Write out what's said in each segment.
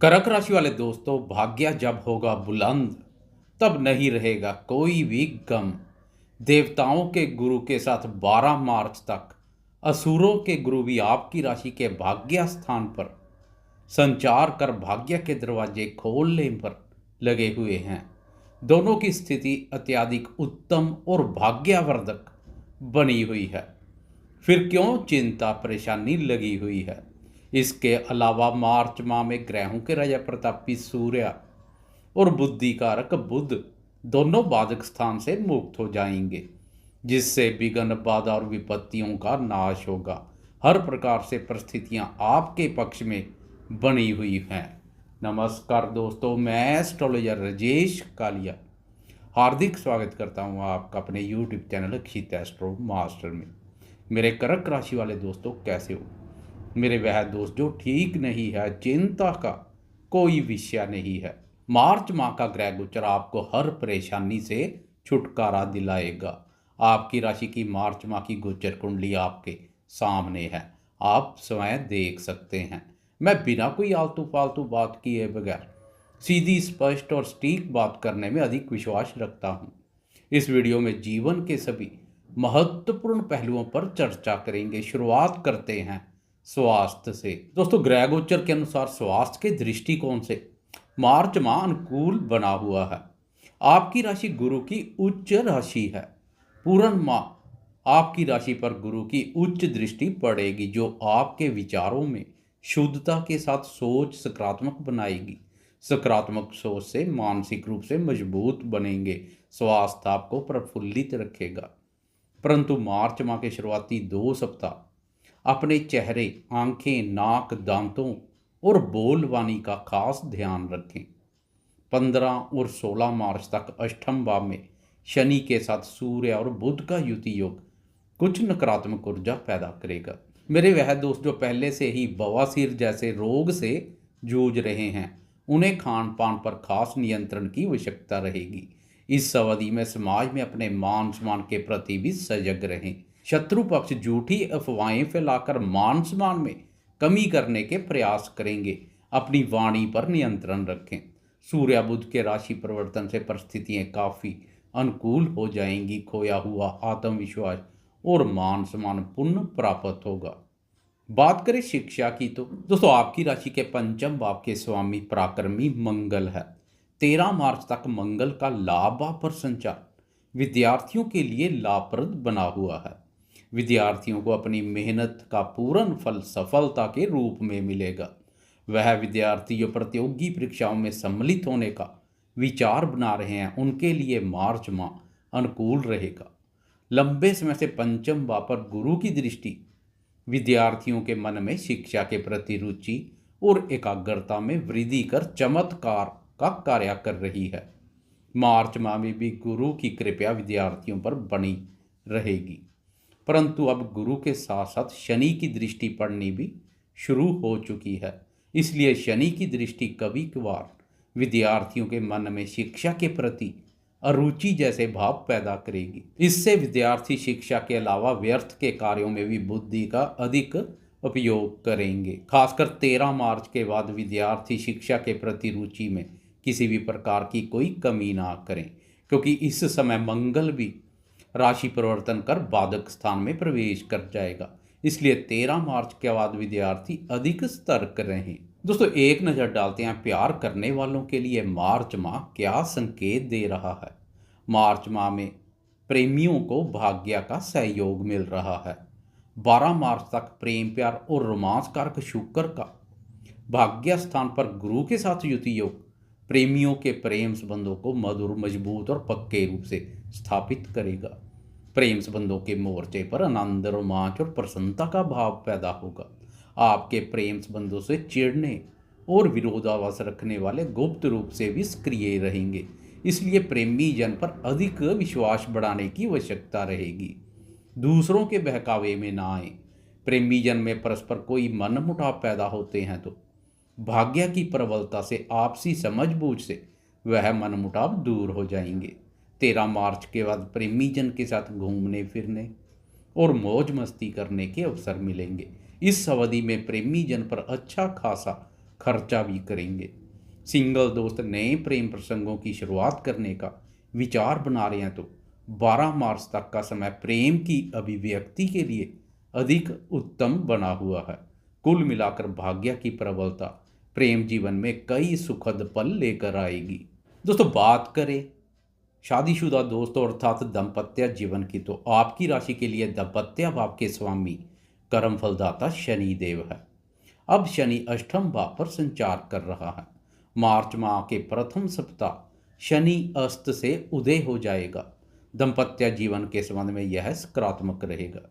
कर्क राशि वाले दोस्तों, भाग्य जब होगा बुलंद तब नहीं रहेगा कोई भी गम। देवताओं के गुरु के साथ 12 मार्च तक असुरों के गुरु भी आपकी राशि के भाग्य स्थान पर संचार कर भाग्य के दरवाजे खोलने पर लगे हुए हैं। दोनों की स्थिति अत्यधिक उत्तम और भाग्यवर्धक बनी हुई है। फिर क्यों चिंता परेशानी लगी हुई है। इसके अलावा मार्च माह में ग्रहों के राजा प्रतापी सूर्य और बुद्धि कारक बुध दोनों बाधक स्थान से मुक्त हो जाएंगे, जिससे विघ्न बाधा और विपत्तियों का नाश होगा। हर प्रकार से परिस्थितियां आपके पक्ष में बनी हुई हैं। नमस्कार दोस्तों, मैं एस्ट्रोलॉजर राजेश कालिया हार्दिक स्वागत करता हूं आपका अपने यूट्यूब चैनल अक्षित एस्ट्रो मास्टर में। मेरे कर्क राशि वाले दोस्तों, कैसे हो? मेरे वह दोस्त जो ठीक नहीं है, चिंता का कोई विषय नहीं है। मार्च माह का ग्रह गोचर आपको हर परेशानी से छुटकारा दिलाएगा। आपकी राशि की मार्च माह की गोचर कुंडली आपके सामने है, आप स्वयं देख सकते हैं। मैं बिना कोई आलतू फालतू बात किए बगैर सीधी स्पष्ट और सटीक बात करने में अधिक विश्वास रखता हूँ। इस वीडियो में जीवन के सभी महत्वपूर्ण पहलुओं पर चर्चा करेंगे। शुरुआत करते हैं स्वास्थ्य से। दोस्तों, ग्रह गोचर के अनुसार स्वास्थ्य के दृष्टिकोण से मार्च माह अनुकूल बना हुआ है। आपकी राशि गुरु की उच्च राशि है। पूर्ण माह आपकी राशि पर गुरु की उच्च दृष्टि पड़ेगी, जो आपके विचारों में शुद्धता के साथ सोच सकारात्मक बनाएगी। सकारात्मक सोच से मानसिक रूप से मजबूत बनेंगे। स्वास्थ्य आपको प्रफुल्लित रखेगा। परंतु मार्च माह के शुरुआती 2 सप्ताह अपने चेहरे, आंखें, नाक, दांतों और बोलवानी का खास ध्यान रखें। 15 और 16 मार्च तक अष्टम भाव में शनि के साथ सूर्य और बुध का युति योग कुछ नकारात्मक ऊर्जा पैदा करेगा। मेरे वह दोस्त जो पहले से ही बवासीर जैसे रोग से जूझ रहे हैं, उन्हें खान पान पर खास नियंत्रण की आवश्यकता रहेगी। इस अवधि में समाज में अपने मान सम्मान के प्रति भी सजग रहें। शत्रु पक्ष झूठी अफवाहें फैलाकर मान सम्मान में कमी करने के प्रयास करेंगे। अपनी वाणी पर नियंत्रण रखें। सूर्य बुध के राशि परिवर्तन से परिस्थितियां काफ़ी अनुकूल हो जाएंगी। खोया हुआ आत्मविश्वास और मान सम्मान पुनः प्राप्त होगा। बात करें शिक्षा की, तो दोस्तों आपकी राशि के पंचम भाव के स्वामी पराक्रमी मंगल है। 13 मार्च तक मंगल का लाभ पर संचार विद्यार्थियों के लिए लाभप्रद बना हुआ है। विद्यार्थियों को अपनी मेहनत का पूर्ण फल सफलता के रूप में मिलेगा। वह विद्यार्थी जो प्रतियोगी परीक्षाओं में सम्मिलित होने का विचार बना रहे हैं, उनके लिए मार्च माह अनुकूल रहेगा। लंबे समय से पंचम भाव पर गुरु की दृष्टि विद्यार्थियों के मन में शिक्षा के प्रति रुचि और एकाग्रता में वृद्धि कर चमत्कार का कार्य कर रही है। मार्च माह में भी गुरु की कृपा विद्यार्थियों पर बनी रहेगी। परंतु अब गुरु के साथ साथ शनि की दृष्टि पड़नी भी शुरू हो चुकी है। इसलिए शनि की दृष्टि कभी कभार विद्यार्थियों के मन में शिक्षा के प्रति अरुचि जैसे भाव पैदा करेगी। इससे विद्यार्थी शिक्षा के अलावा व्यर्थ के कार्यों में भी बुद्धि का अधिक उपयोग करेंगे। खासकर 13 मार्च के बाद विद्यार्थी शिक्षा के प्रति रुचि में किसी भी प्रकार की कोई कमी ना करें, क्योंकि इस समय मंगल भी राशि परिवर्तन कर बाधक स्थान में प्रवेश कर जाएगा। इसलिए 13 मार्च के बाद विद्यार्थी अधिक सतर्क रहें। दोस्तों, एक नज़र डालते हैं प्यार करने वालों के लिए मार्च माह क्या संकेत दे रहा है। मार्च माह में प्रेमियों को भाग्य का सहयोग मिल रहा है। 12 मार्च तक प्रेम, प्यार और रोमांस कारक शुक्र का भाग्य स्थान पर गुरु के साथ युति योग प्रेमियों के प्रेम संबंधों को मधुर, मजबूत और पक्के रूप से स्थापित करेगा। प्रेम संबंधों के मोर्चे पर आनंद, रोमांच और प्रसन्नता का भाव पैदा होगा। आपके प्रेम संबंधों से चिढ़ने और विरोधाभास रखने वाले गुप्त रूप से भी सक्रिय रहेंगे। इसलिए प्रेमी जन पर अधिक विश्वास बढ़ाने की आवश्यकता रहेगी। दूसरों के बहकावे में ना आए। प्रेमी जन में परस्पर कोई मनमुटाव पैदा होते हैं तो भाग्य की प्रबलता से आपसी समझबूझ से वह मनमुटाव दूर हो जाएंगे। 13 मार्च के बाद प्रेमी जन के साथ घूमने फिरने और मौज मस्ती करने के अवसर मिलेंगे। इस अवधि में प्रेमी जन पर अच्छा खासा खर्चा भी करेंगे। सिंगल दोस्त नए प्रेम प्रसंगों की शुरुआत करने का विचार बना रहे हैं तो 12 मार्च तक का समय प्रेम की अभिव्यक्ति के लिए अधिक उत्तम बना हुआ है। कुल मिलाकर भाग्य की प्रबलता प्रेम जीवन में कई सुखद पल लेकर आएगी। दोस्तों, बात करें शादीशुदा दोस्तों अर्थात दाम्पत्य जीवन की, तो आपकी राशि के लिए दाम्पत्य भाव के स्वामी कर्म फलदाता शनि देव है। अब शनि अष्टम भाव पर संचार कर रहा है। मार्च माह के प्रथम सप्ताह शनि अस्त से उदय हो जाएगा। दाम्पत्य जीवन के संबंध में यह सकारात्मक रहेगा।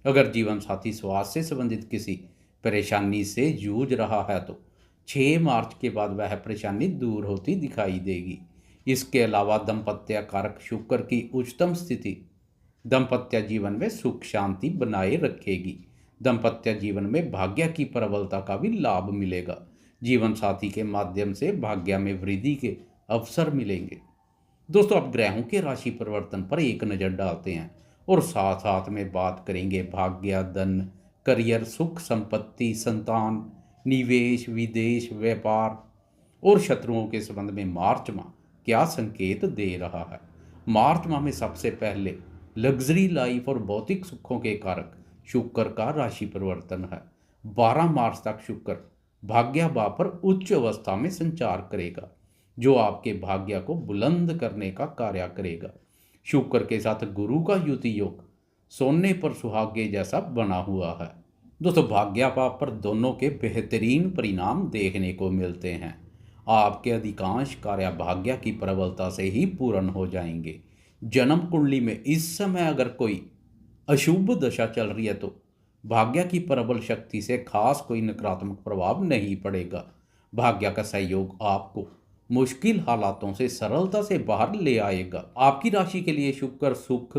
अगर जीवन साथी स्वास्थ्य से संबंधित किसी परेशानी से जूझ रहा है तो 6 मार्च के बाद वह परेशानी दूर होती दिखाई देगी। इसके अलावा दाम्पत्य कारक शुक्र की उच्चतम स्थिति दाम्पत्य जीवन में सुख शांति बनाए रखेगी। दाम्पत्य जीवन में भाग्य की प्रबलता का भी लाभ मिलेगा। जीवन साथी के माध्यम से भाग्य में वृद्धि के अवसर मिलेंगे। दोस्तों, अब ग्रहों के राशि परिवर्तन पर एक नज़र डालते हैं और साथ साथ में बात करेंगे भाग्य, धन, करियर, सुख, संपत्ति, संतान, निवेश, विदेश, व्यापार और शत्रुओं के संबंध में मार्च माह क्या संकेत दे रहा है। मार्च माह में सबसे पहले लग्जरी लाइफ और भौतिक सुखों के कारक शुक्र का राशि परिवर्तन है। 12 मार्च तक शुक्र भाग्य भाव पर उच्च अवस्था में संचार करेगा, जो आपके भाग्य को बुलंद करने का कार्य करेगा। शुक्र के साथ गुरु का युति योग सोने पर सुहागे जैसा बना हुआ है। दोस्तों, भाग्य भाव पर दोनों के बेहतरीन परिणाम देखने को मिलते हैं। आपके अधिकांश कार्य भाग्य की प्रबलता से ही पूर्ण हो जाएंगे। जन्म कुंडली में इस समय अगर कोई अशुभ दशा चल रही है तो भाग्य की प्रबल शक्ति से खास कोई नकारात्मक प्रभाव नहीं पड़ेगा। भाग्य का सहयोग आपको मुश्किल हालातों से सरलता से बाहर ले आएगा। आपकी राशि के लिए शुक्र सुख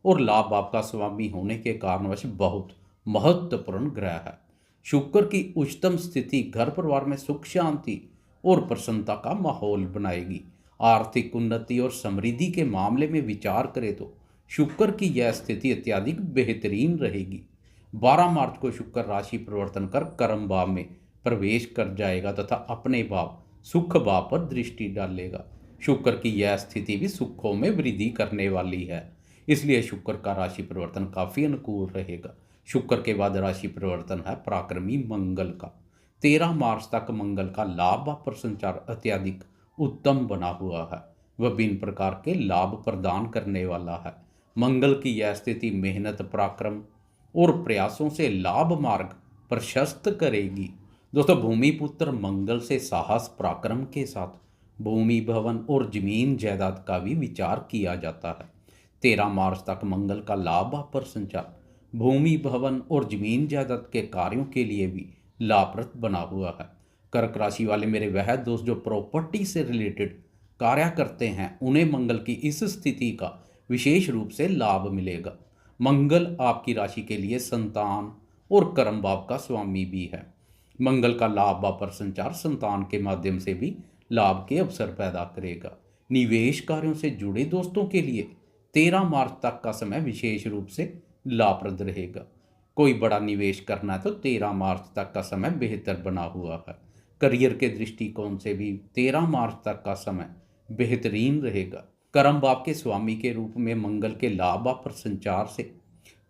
और लाभ आपका स्वामी होने के कारणवश बहुत महत्वपूर्ण ग्रह है। शुक्र की उच्चतम स्थिति घर परिवार में सुख शांति और प्रसन्नता का माहौल बनाएगी। आर्थिक उन्नति और समृद्धि के मामले में विचार करें तो शुक्र की यह स्थिति अत्यधिक बेहतरीन रहेगी। 12 मार्च को शुक्र राशि परिवर्तन कर कर्म भाव में प्रवेश कर जाएगा तथा अपने भाव सुख भाव पर दृष्टि डालेगा। शुक्र की यह स्थिति भी सुखों में वृद्धि करने वाली है, इसलिए शुक्र का राशि परिवर्तन काफी अनुकूल रहेगा। शुक्र के बाद राशि परिवर्तन है पराक्रमी मंगल का। 13 मार्च तक मंगल का लाभ पर संचार अत्यधिक उत्तम बना हुआ है। विभिन्न प्रकार के लाभ प्रदान करने वाला है। मंगल की यह स्थिति मेहनत, पराक्रम और प्रयासों से लाभ मार्ग प्रशस्त करेगी। दोस्तों, भूमि पुत्र मंगल से साहस पराक्रम के साथ भूमि भवन और जमीन जायदाद का भी विचार किया जाता है। 13 मार्च तक मंगल का लाभ पर संचार भूमि भवन और जमीन जायदाद के कार्यों के लिए भी लाभप्रद बना हुआ है। कर्क राशि वाले मेरे वह दोस्त जो प्रॉपर्टी से रिलेटेड कार्य करते हैं, उन्हें मंगल की इस स्थिति का विशेष रूप से लाभ मिलेगा। मंगल आपकी राशि के लिए संतान और कर्म भाव का स्वामी भी है। मंगल का लाभ पर संचार संतान के माध्यम से भी लाभ के अवसर पैदा करेगा। निवेश कार्यों से जुड़े दोस्तों के लिए 13 मार्च तक का समय विशेष रूप से लाभप्रद रहेगा। कोई बड़ा निवेश करना है तो 13 मार्च तक का समय बेहतर बना हुआ है। करियर के दृष्टिकोण से भी 13 मार्च तक का समय बेहतरीन रहेगा। कर्म भाव के स्वामी के रूप में मंगल के लाभ पर संचार से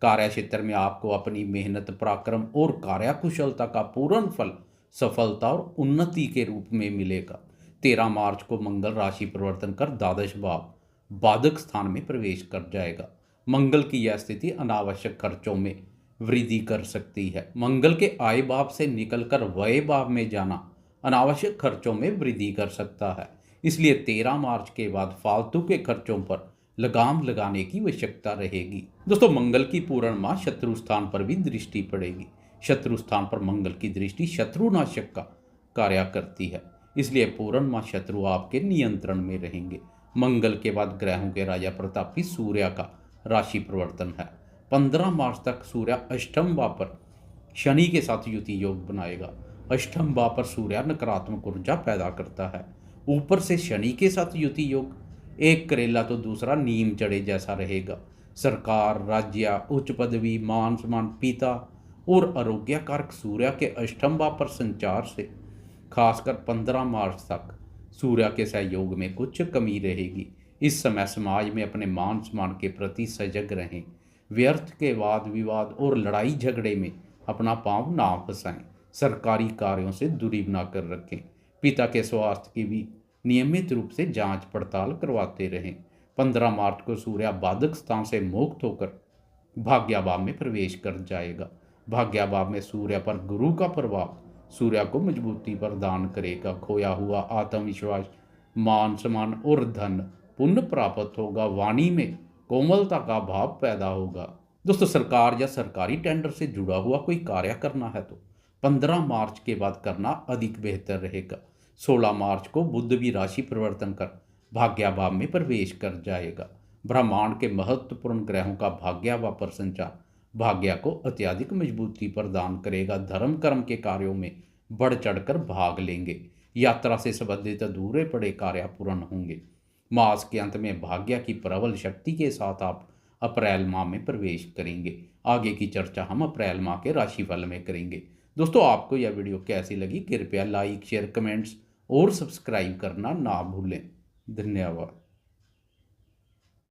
कार्य क्षेत्र में आपको अपनी मेहनत, पराक्रम और कार्यकुशलता का पूर्ण फल सफलता और उन्नति के रूप में मिलेगा। 13 मार्च को मंगल राशि परिवर्तन कर द्वादश भाव बाधक स्थान में प्रवेश कर जाएगा। मंगल की यह स्थिति अनावश्यक खर्चों में वृद्धि कर सकती है। मंगल के आय भाव से निकलकर व्यय भाव में जाना अनावश्यक खर्चों में वृद्धि कर सकता है, इसलिए 13 मार्च के बाद फालतू के खर्चों पर लगाम लगाने की आवश्यकता रहेगी। दोस्तों, मंगल की पूर्णिमा शत्रु स्थान पर भी दृष्टि पड़ेगी। शत्रु स्थान पर मंगल की दृष्टि शत्रुनाशक का कार्य करती है, इसलिए पूर्णिमा शत्रु आपके नियंत्रण में रहेंगे। मंगल के बाद ग्रहों के राजा प्रतापी सूर्य का राशि परिवर्तन है। 15 मार्च तक सूर्य अष्टम भाव पर शनि के साथ युति योग बनाएगा। अष्टम भाव पर सूर्य नकारात्मक ऊर्जा पैदा करता है। ऊपर से शनि के साथ युति योग एक करेला तो दूसरा नीम चढ़े जैसा रहेगा। सरकार, राज्य, उच्च पदवी, मान सम्मान, पिता और आरोग्य कारक सूर्य के अष्टम भाव पर संचार से खासकर 15 मार्च तक सूर्य के सहयोग में कुछ कमी रहेगी। इस समय समाज में अपने मान सम्मान के प्रति सजग रहें। व्यर्थ के वाद विवाद और लड़ाई झगड़े में अपना पांव ना फंसाएं। सरकारी कार्यों से दूरी बनाकर रखें। पिता के स्वास्थ्य की भी नियमित रूप से जांच पड़ताल करवाते रहें। 15 मार्च को सूर्य बाधक स्थान से मुक्त होकर भाग्याभाव में प्रवेश कर जाएगा। भाग्याभाव में सूर्य पर गुरु का प्रभाव सूर्य को मजबूती प्रदान करेगा। खोया हुआ आत्मविश्वास, मान सम्मान और धन पुण्य प्राप्त होगा। वाणी में कोमलता का भाव पैदा होगा। दोस्तों, सरकार या सरकारी टेंडर से जुड़ा हुआ कोई कार्य करना है तो 15 मार्च के बाद करना अधिक बेहतर रहेगा। 16 मार्च को बुध भी राशि परिवर्तन कर भाग्याभाव में प्रवेश कर जाएगा। ब्रह्मांड के महत्वपूर्ण ग्रहों का भाग्याभाव पर संचार भाग्य को अत्यधिक मजबूती प्रदान करेगा। धर्म कर्म के कार्यों में बढ़ चढ़कर भाग लेंगे। यात्रा से संबंधित अधूरे पड़े कार्य पूर्ण होंगे। मास के अंत में भाग्य की प्रबल शक्ति के साथ आप अप्रैल माह में प्रवेश करेंगे। आगे की चर्चा हम अप्रैल माह के राशिफल में करेंगे। दोस्तों, आपको यह वीडियो कैसी लगी? कृपया लाइक, शेयर, कमेंट्स और सब्सक्राइब करना ना भूलें। धन्यवाद।